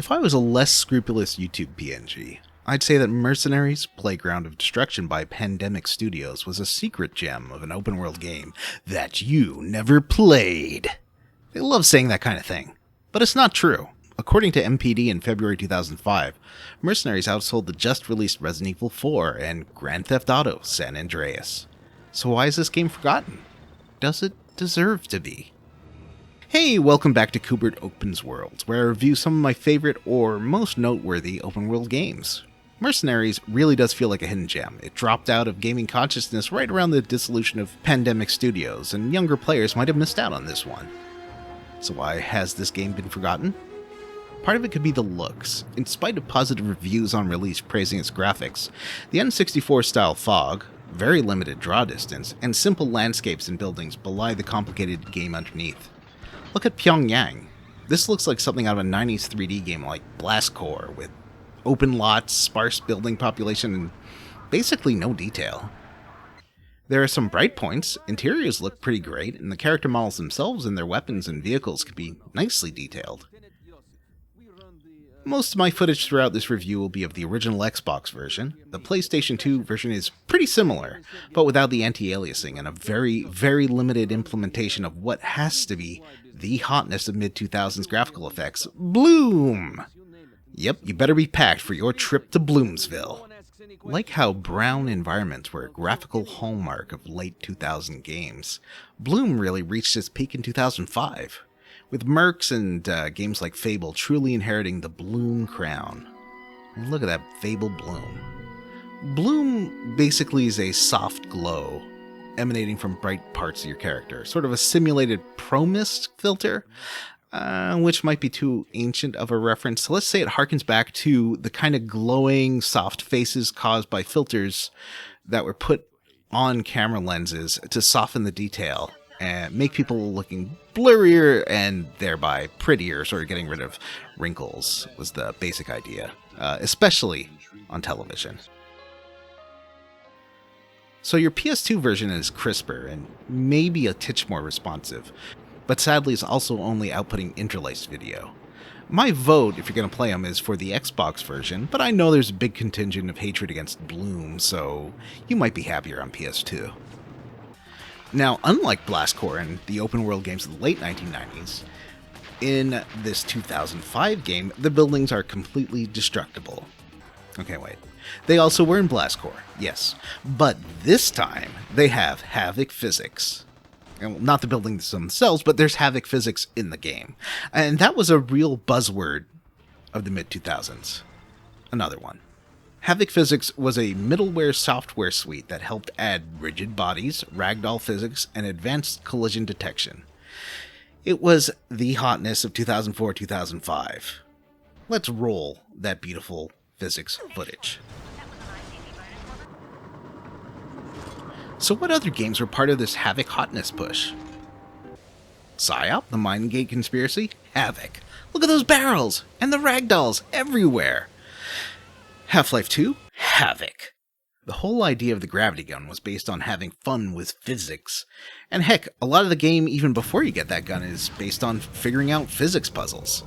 If I was a less scrupulous YouTube PNG, I'd say that Mercenaries, Playground of Destruction by Pandemic Studios was a secret gem of an open-world game that you never played. They love saying that kind of thing, but it's not true. According to MPD in February 2005, Mercenaries outsold the just-released Resident Evil 4 and Grand Theft Auto San Andreas. So why is this game forgotten? Does it deserve to be? Hey, welcome back to Koobert Opens Worlds, where I review some of my favorite or most noteworthy open-world games. Mercenaries really does feel like a hidden gem. It dropped out of gaming consciousness right around the dissolution of Pandemic Studios, and younger players might have missed out on this one. So why has this game been forgotten? Part of it could be the looks. In spite of positive reviews on release praising its graphics, the N64-style fog, very limited draw distance, and simple landscapes and buildings belie the complicated game underneath. Look at Pyongyang. This looks like something out of a 90s 3D game like Blast Corps, with open lots, sparse building population, and basically no detail. There are some bright points, interiors look pretty great, and the character models themselves and their weapons and vehicles can be nicely detailed. Most of my footage throughout this review will be of the original Xbox version. The PlayStation 2 version is pretty similar, but without the anti-aliasing and a very, very limited implementation of what has to be the hotness of mid-2000s graphical effects, Bloom! Yep, you better be packed for your trip to Bloomsville. Like how brown environments were a graphical hallmark of late 2000 games, Bloom really reached its peak in 2005. With Mercs and games like Fable truly inheriting the Bloom crown. Look at that Fable Bloom. Bloom basically is a soft glow emanating from bright parts of your character, sort of a simulated pro-mist filter, which might be too ancient of a reference. So let's say it harkens back to the kind of glowing, soft faces caused by filters that were put on camera lenses to soften the detail and make people looking blurrier and thereby prettier, sort of getting rid of wrinkles was the basic idea, especially on television. So your PS2 version is crisper and maybe a titch more responsive, but sadly is also only outputting interlaced video. My vote, if you're going to play them, is for the Xbox version, but I know there's a big contingent of hatred against Bloom, so you might be happier on PS2. Now, unlike Blast Corps and the open-world games of the late 1990s, in this 2005 game, the buildings are completely destructible. Okay, wait. They also were in Blast Corps, yes. But this time, they have Havoc Physics. And not the buildings themselves, but there's Havoc Physics in the game. And that was a real buzzword of the mid-2000s. Another one. Havoc Physics was a middleware software suite that helped add rigid bodies, ragdoll physics, and advanced collision detection. It was the hotness of 2004-2005. Let's roll that beautiful physics footage. So what other games were part of this Havoc hotness push? PsyOp, the Mindgate Conspiracy? Havoc. Look at those barrels! And the ragdolls everywhere! Half-Life 2? Havoc. The whole idea of the gravity gun was based on having fun with physics. And heck, a lot of the game, even before you get that gun, is based on figuring out physics puzzles.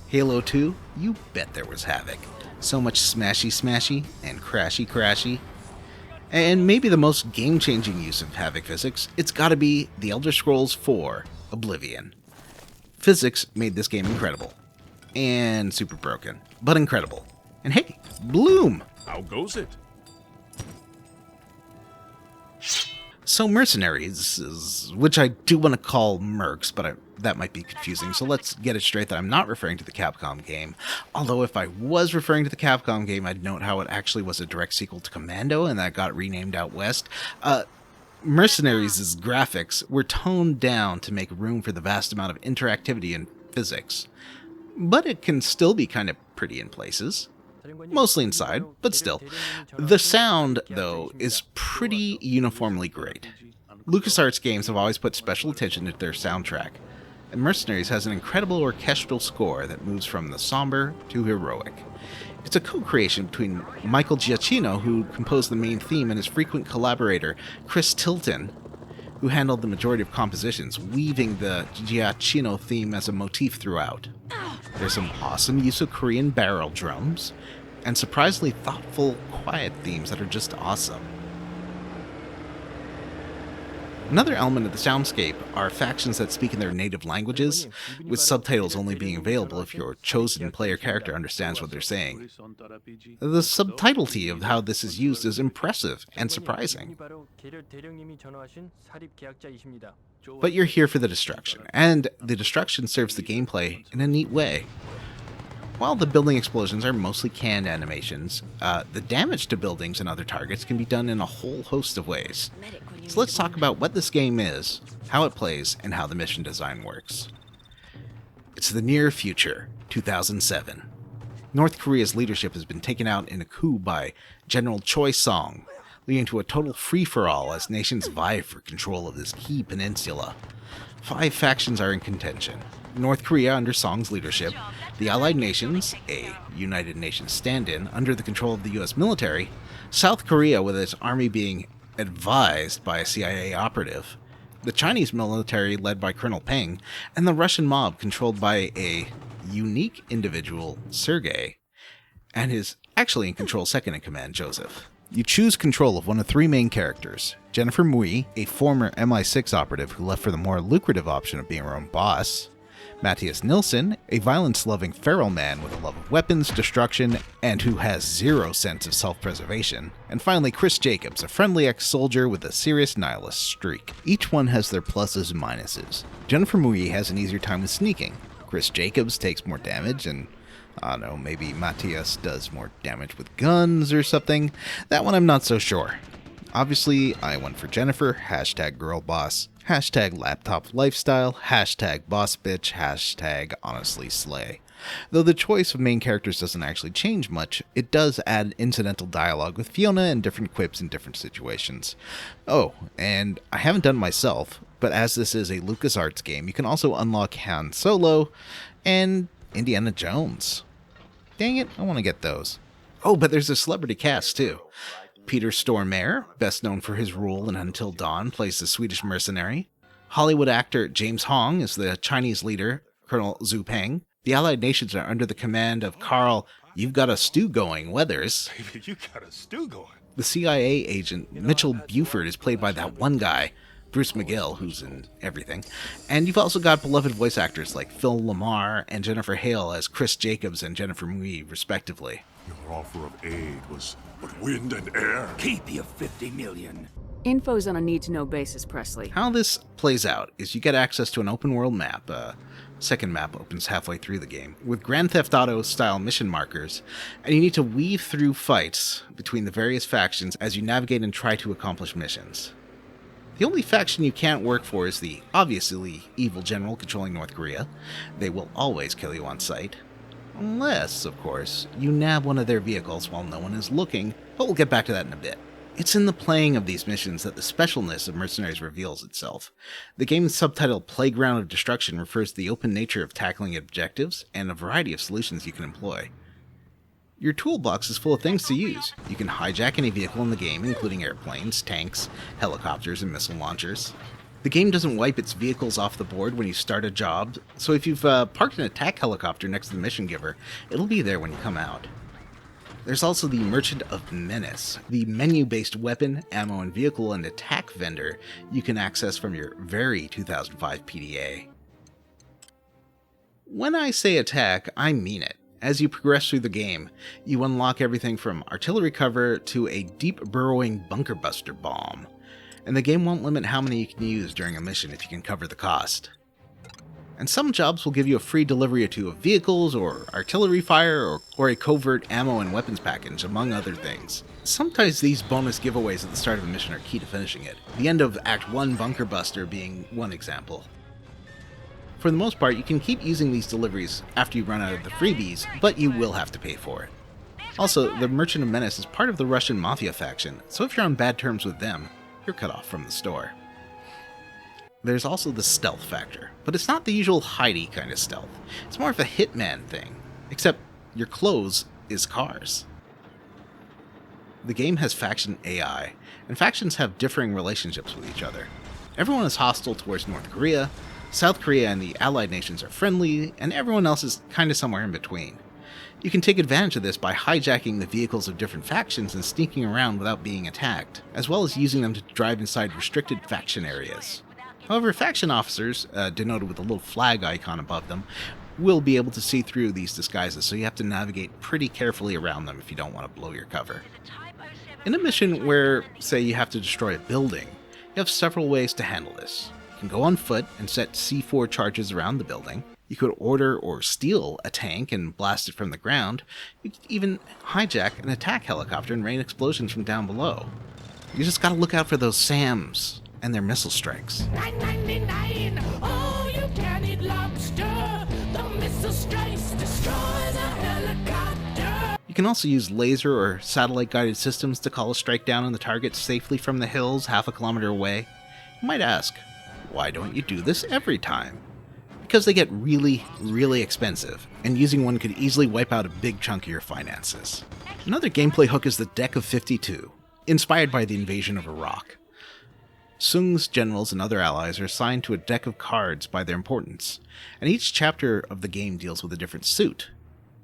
Halo 2? You bet there was Havoc. So much smashy and crashy. And maybe the most game-changing use of Havoc Physics, it's gotta be The Elder Scrolls IV: Oblivion. Physics made this game incredible. And super broken, but incredible. And hey, Bloom! How goes it? So Mercenaries, which I do want to call Mercs, but that might be confusing, so let's get it straight that I'm not referring to the Capcom game. Although if I was referring to the Capcom game, I'd note how it actually was a direct sequel to Commando, and that got renamed out west. Mercenaries' graphics were toned down to make room for the vast amount of interactivity in physics. But it can still be kind of pretty in places. Mostly inside, but still. The sound, though, is pretty uniformly great. LucasArts games have always put special attention to their soundtrack, and Mercenaries has an incredible orchestral score that moves from the somber to heroic. It's a co-creation between Michael Giacchino, who composed the main theme, and his frequent collaborator, Chris Tilton, who handled the majority of compositions, weaving the Giacchino theme as a motif throughout. There's some awesome use of Korean barrel drums, and surprisingly thoughtful, quiet themes that are just awesome. Another element of the soundscape are factions that speak in their native languages, with subtitles only being available if your chosen player character understands what they're saying. The subtlety of how this is used is impressive and surprising. But you're here for the destruction, and the destruction serves the gameplay in a neat way. While the building explosions are mostly canned animations, the damage to buildings and other targets can be done in a whole host of ways. So let's talk about what this game is, how it plays, and how the mission design works. It's the near future, 2007. North Korea's leadership has been taken out in a coup by General Choi Song, leading to a total free-for-all as nations vie for control of this key peninsula. 5 factions are in contention. North Korea under Song's leadership, the Allied Nations, a United Nations stand-in under the control of the US military, South Korea with its army being advised by a CIA operative, the Chinese military led by Colonel Peng, and the Russian mob controlled by a unique individual, Sergei, and his actually in control second-in-command, Joseph. You choose control of one of 3 main characters: Jennifer Mui, a former MI6 operative who left for the more lucrative option of being her own boss; Matthias Nilsson, a violence-loving feral man with a love of weapons, destruction, and who has 0 sense of self-preservation; and finally Chris Jacobs, a friendly ex-soldier with a serious nihilist streak. Each one has their pluses and minuses. Jennifer Mui has an easier time with sneaking. Chris Jacobs takes more damage, and I don't know, maybe Matthias does more damage with guns or something. That one I'm not so sure. Obviously, I went for Jennifer, #girlboss, #laptop lifestyle, #bossbitch, #honestlyslay. Though the choice of main characters doesn't actually change much, it does add incidental dialogue with Fiona and different quips in different situations. Oh, and I haven't done it myself, but as this is a LucasArts game, you can also unlock Han Solo and Indiana Jones. Dang it, I want to get those. Oh, but there's a celebrity cast too. Peter Stormare, best known for his role in Until Dawn, plays the Swedish mercenary. Hollywood actor James Hong is the Chinese leader, Colonel Zhu Peng. The Allied nations are under the command of Carl, "You've got a stew going," Weathers. Baby, you got a stew going. The CIA agent Mitchell Buford is played by that one guy, Bruce McGill, who's in everything. And you've also got beloved voice actors like Phil Lamar and Jennifer Hale as Chris Jacobs and Jennifer Mui, respectively. Your offer of aid was but wind and air. Keep your 50 million. Info's on a need-to-know basis, Presley. How this plays out is you get access to an open-world map. Second map opens halfway through the game, with Grand Theft Auto-style mission markers, and you need to weave through fights between the various factions as you navigate and try to accomplish missions. The only faction you can't work for is the obviously evil general controlling North Korea. They will always kill you on sight. Unless, of course, you nab one of their vehicles while no one is looking, but we'll get back to that in a bit. It's in the playing of these missions that the specialness of Mercenaries reveals itself. The game's subtitle Playground of Destruction refers to the open nature of tackling objectives and a variety of solutions you can employ. Your toolbox is full of things to use. You can hijack any vehicle in the game, including airplanes, tanks, helicopters, and missile launchers. The game doesn't wipe its vehicles off the board when you start a job, so if you've parked an attack helicopter next to the mission giver, it'll be there when you come out. There's also the Merchant of Menace, the menu-based weapon, ammo, and vehicle and attack vendor you can access from your very 2005 PDA. When I say attack, I mean it. As you progress through the game, you unlock everything from artillery cover to a deep burrowing bunker buster bomb, and the game won't limit how many you can use during a mission if you can cover the cost. And some jobs will give you a free delivery or two of vehicles, or artillery fire, or a covert ammo and weapons package, among other things. Sometimes these bonus giveaways at the start of a mission are key to finishing it, the end of Act 1 Bunker Buster being one example. For the most part, you can keep using these deliveries after you run out of the freebies, but you will have to pay for it. Also, the Merchant of Menace is part of the Russian Mafia faction, so if you're on bad terms with them, you're cut off from the store. There's also the stealth factor, but it's not the usual hidey kind of stealth. It's more of a hitman thing, except your clothes is cars. The game has faction AI, and factions have differing relationships with each other. Everyone is hostile towards North Korea, South Korea and the allied nations are friendly, and everyone else is kinda somewhere in between. You can take advantage of this by hijacking the vehicles of different factions and sneaking around without being attacked, as well as using them to drive inside restricted faction areas. However, faction officers, denoted with a little flag icon above them, will be able to see through these disguises, so you have to navigate pretty carefully around them if you don't want to blow your cover. In a mission where, say, you have to destroy a building, you have several ways to handle this. You can go on foot and set C4 charges around the building. You could order or steal a tank and blast it from the ground. You could even hijack an attack helicopter and rain explosions from down below. You just gotta look out for those SAMs and their missile strikes. 999, oh, you can eat lobster. The missile strikes destroy the helicopter. You can also use laser or satellite-guided systems to call a strike down on the target safely from the hills half a kilometer away. You might ask, why don't you do this every time? Because they get really, really expensive, and using one could easily wipe out a big chunk of your finances. Another gameplay hook is the Deck of 52, inspired by the invasion of Iraq. Sung's generals and other allies are assigned to a deck of cards by their importance, and each chapter of the game deals with a different suit.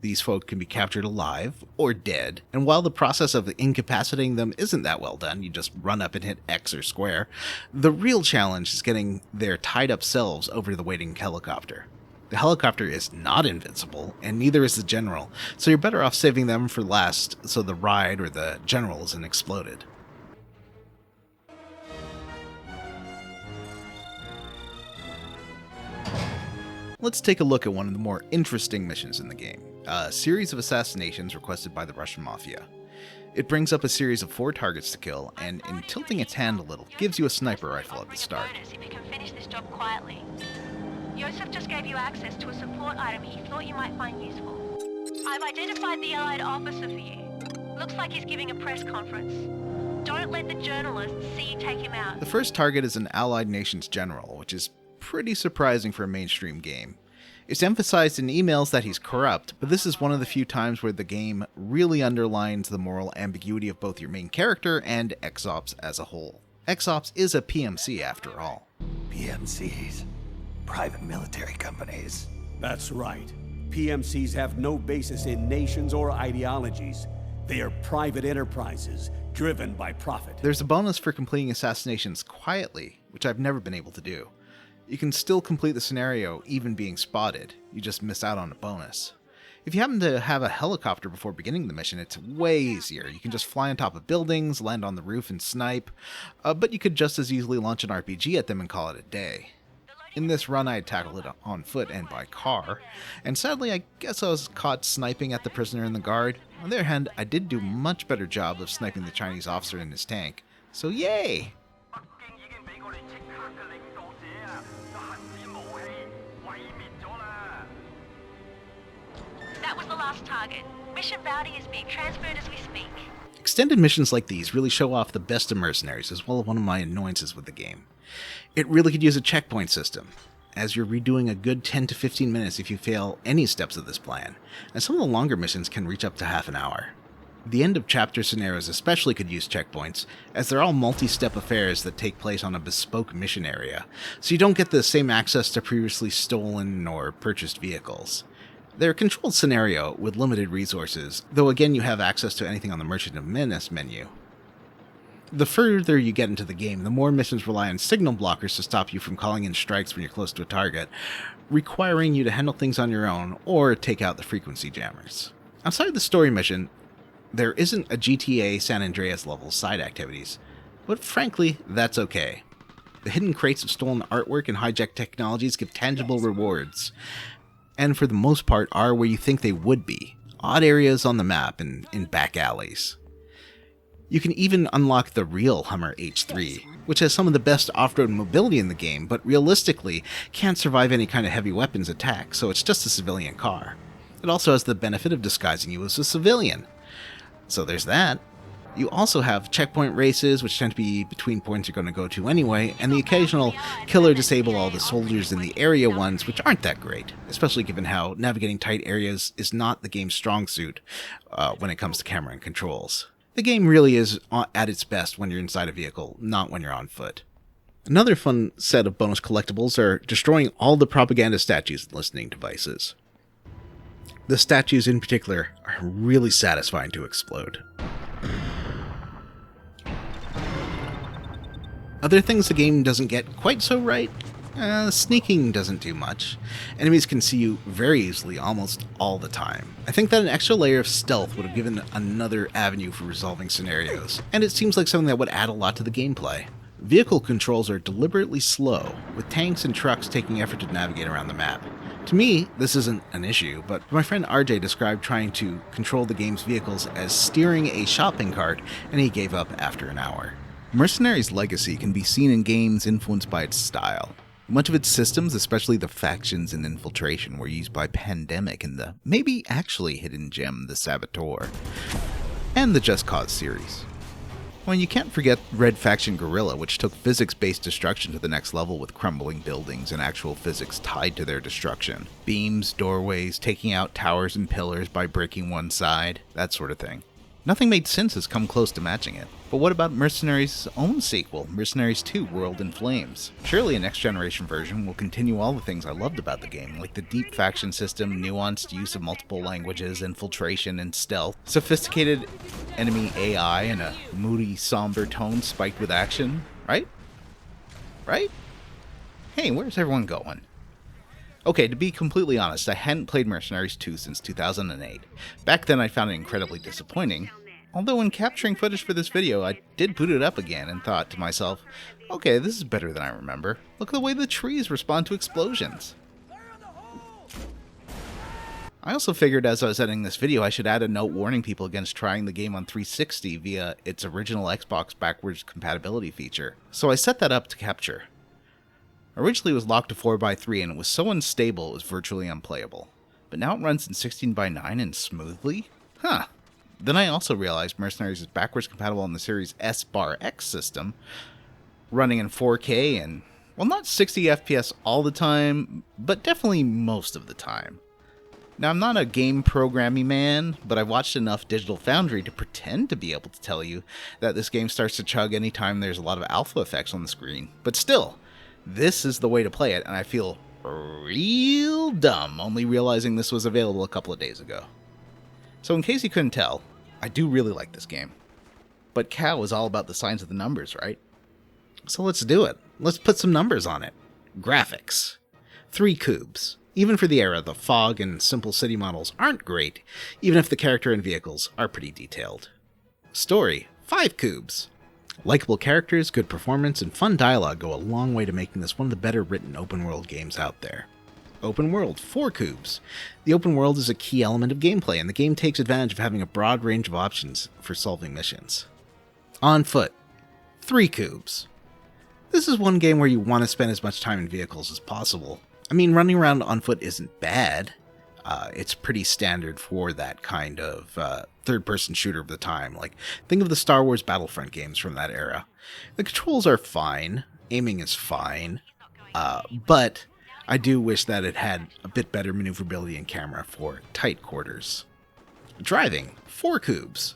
These folk can be captured alive or dead, and while the process of incapacitating them isn't that well done, you just run up and hit X or square, the real challenge is getting their tied up selves over to the waiting helicopter. The helicopter is not invincible, and neither is the general, so you're better off saving them for last so the ride or the general isn't exploded. Let's take a look at one of the more interesting missions in the game, a series of assassinations requested by the Russian Mafia. It brings up a series of 4 targets to kill, and in tilting its hand a little, gives you a sniper rifle at the start. If you can finish this job quietly. Yosef just gave you access to a support item he thought you might find useful. I've identified the allied officer for you. Looks like he's giving a press conference. Don't let the journalists see you take him out. The first target is an allied nation's general, which is pretty surprising for a mainstream game. It's emphasized in emails that he's corrupt, but this is one of the few times where the game really underlines the moral ambiguity of both your main character and XOps as a whole. XOps is a PMC after all. PMCs. Private military companies. That's right. PMCs have no basis in nations or ideologies. They are private enterprises, driven by profit. There's a bonus for completing assassinations quietly, which I've never been able to do. You can still complete the scenario even being spotted, you just miss out on a bonus. If you happen to have a helicopter before beginning the mission, it's way easier. You can just fly on top of buildings, land on the roof and snipe, but you could just as easily launch an RPG at them and call it a day. In this run I tackled it on foot and by car, and sadly I guess I was caught sniping at the prisoner in the guard. On the other hand, I did do a much better job of sniping the Chinese officer in his tank, so yay! That was the last target. Mission bounty is being transferred as we speak. Extended missions like these really show off the best of Mercenaries, as well as one of my annoyances with the game. It really could use a checkpoint system, as you're redoing a good 10 to 15 minutes if you fail any steps of this plan, and some of the longer missions can reach up to half an hour. The end of chapter scenarios especially could use checkpoints, as they're all multi-step affairs that take place on a bespoke mission area, so you don't get the same access to previously stolen or purchased vehicles. They're a controlled scenario with limited resources, though again you have access to anything on the Merchant of Menace menu. The further you get into the game, the more missions rely on signal blockers to stop you from calling in strikes when you're close to a target, requiring you to handle things on your own or take out the frequency jammers. Outside the story mission, there isn't a GTA San Andreas level side activities, but frankly, that's okay. The hidden crates of stolen artwork and hijacked technologies give tangible rewards, and for the most part are where you think they would be, odd areas on the map and in back alleys. You can even unlock the real Hummer H3, which has some of the best off-road mobility in the game, but realistically can't survive any kind of heavy weapons attack, so it's just a civilian car. It also has the benefit of disguising you as a civilian. So there's that. You also have checkpoint races, which tend to be between points you're going to go to anyway, and the occasional kill or disable all the soldiers in the area ones, which aren't that great, especially given how navigating tight areas is not the game's strong suit when it comes to camera and controls. The game really is at its best when you're inside a vehicle, not when you're on foot. Another fun set of bonus collectibles are destroying all the propaganda statues and listening devices. The statues in particular are really satisfying to explode. Other things the game doesn't get quite so right, sneaking doesn't do much. Enemies can see you very easily almost all the time. I think that an extra layer of stealth would have given another avenue for resolving scenarios, and it seems like something that would add a lot to the gameplay. Vehicle controls are deliberately slow, with tanks and trucks taking effort to navigate around the map. To me, this isn't an issue, but my friend RJ described trying to control the game's vehicles as steering a shopping cart, and he gave up after an hour. Mercenaries Legacy can be seen in games influenced by its style. Much of its systems, especially the factions and infiltration, were used by Pandemic in the maybe actually hidden gem The Saboteur, and the Just Cause series. Well, you can't forget Red Faction Guerrilla, which took physics-based destruction to the next level with crumbling buildings and actual physics tied to their destruction. Beams, doorways, taking out towers and pillars by breaking one side, that sort of thing. Nothing made sense has come close to matching it. But what about Mercenaries' own sequel, Mercenaries 2 World in Flames? Surely a next-generation version will continue all the things I loved about the game, like the deep faction system, nuanced use of multiple languages, infiltration and stealth, sophisticated enemy AI, and a moody, somber tone spiked with action, right? Right? Hey, where's everyone going? Okay, to be completely honest, I hadn't played Mercenaries 2 since 2008. Back then I found it incredibly disappointing, although when capturing footage for this video, I did boot it up again and thought to myself, okay, this is better than I remember. Look at the way the trees respond to explosions. I also figured as I was editing this video, I should add a note warning people against trying the game on 360 via its original Xbox backwards compatibility feature. So I set that up to capture. Originally it was locked to 4x3 and it was so unstable it was virtually unplayable. But now it runs in 16:9 and smoothly? Huh. Then I also realized Mercenaries is backwards compatible on the Series S/X system, running in 4K and, well, not 60 FPS all the time, but definitely most of the time. Now, I'm not a game programming man, but I've watched enough Digital Foundry to pretend to be able to tell you that this game starts to chug anytime there's a lot of alpha effects on the screen. But still, this is the way to play it, and I feel real dumb only realizing this was available a couple of days ago. So in case you couldn't tell, I do really like this game. But Cow is all about the signs of the numbers, right? So let's do it. Let's put some numbers on it. Graphics. 3 Koobs. Even for the era, the fog and simple city models aren't great, even if the character and vehicles are pretty detailed. Story. 5 Koobs. Likeable characters, good performance, and fun dialogue go a long way to making this one of the better written open-world games out there. Open world, 4 Koobs. The open world is a key element of gameplay, and the game takes advantage of having a broad range of options for solving missions. On foot, 3 Koobs. This is one game where you want to spend as much time in vehicles as possible. I mean, running around on foot isn't bad. It's pretty standard for that kind of third-person shooter of the time. Like, think of the Star Wars Battlefront games from that era. The controls are fine, aiming is fine, but I do wish that it had a bit better maneuverability in camera for tight quarters. Driving, 4 Koobs.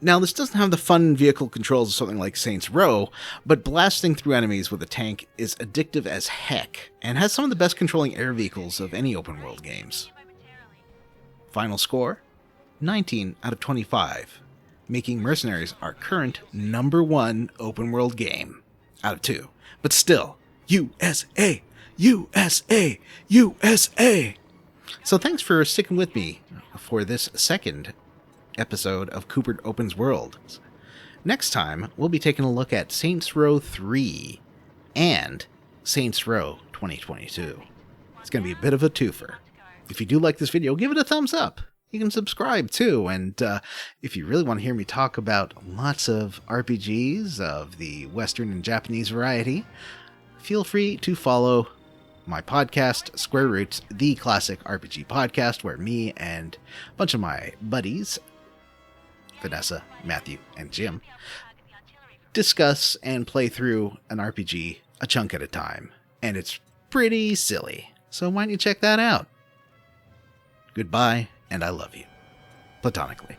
Now, this doesn't have the fun vehicle controls of something like Saints Row, but blasting through enemies with a tank is addictive as heck, and has some of the best controlling air vehicles of any open-world games. Final score? 19 out of 25, making Mercenaries our current #1 open-world game out of 2. But still, USA! USA! USA! So thanks for sticking with me for this second episode of Koobert Opens Worlds. Next time, we'll be taking a look at Saints Row 3 and Saints Row 2022. It's going to be a bit of a twofer. If you do like this video, give it a thumbs up. You can subscribe too, and if you really want to hear me talk about lots of RPGs of the Western and Japanese variety, feel free to follow my podcast, Square Roots, the classic RPG podcast, where me and a bunch of my buddies, Vanessa, Matthew, and Jim, discuss and play through an RPG a chunk at a time. And it's pretty silly, so why don't you check that out? Goodbye, and I love you. Platonically.